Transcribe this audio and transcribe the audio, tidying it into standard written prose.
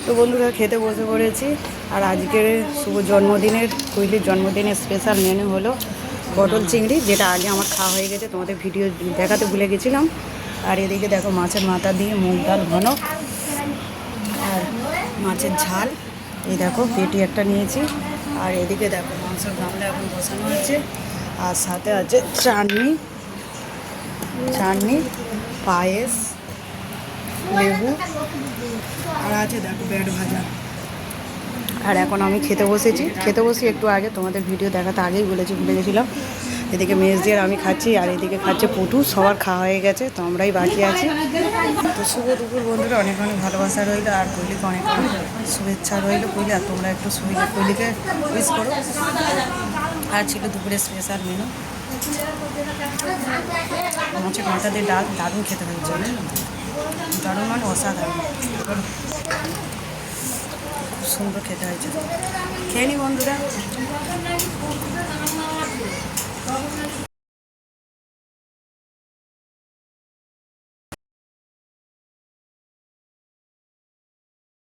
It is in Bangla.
তো বন্ধুরা খেতে বসে পড়েছি। আর আজকের শুভ জন্মদিনের কুইলির জন্মদিনের স্পেশাল মেনু হলো পটল চিংড়ি, যেটা আগে আমার খাওয়া হয়ে গেছে, তোমাদের ভিডিও দেখাতে ভুলে গেছিলাম। আর এদিকে দেখো মাছের মাথা দিয়ে মুগ ডাল ঘন আর মাছের ঝাল। এই দেখো পেটি একটা নিয়েছি। আর এদিকে দেখো মাংসের গামলা এখন বসানো আছে। আর সাথে আছে চাটনি, পায়েস, লেবু, আর আছে দেখো ব্যাট ভাজা। আর এখন আমি খেতে বসি একটু আগে, তোমাদের ভিডিও দেখাতে আগেই ভুলে গেছিলাম। এদিকে মেজদি আর আমি খাচ্ছি, আর এদিকে খাচ্ছে পুটু। সবার খাওয়া হয়ে গেছে, তো আমরাই বাকি আছি। তো শুভ দুপুর বন্ধুরা, অনেক অনেক ভালোবাসা রইলো, আর কৈলিকে অনেক অনেক শুভেচ্ছা রইলো। কৈলি, আর তোমরা একটু কৈলিকে উইশ করো। আর ছিল দুপুরে স্পেশাল মেনু মাছের মাথা দিয়ে ডাল, দারুণ খেতে হয়েছে, দারুণ মানে অসাধারণ, সুন্দর খেতে হয়েছে। খেয়ে নি বন্ধুরা।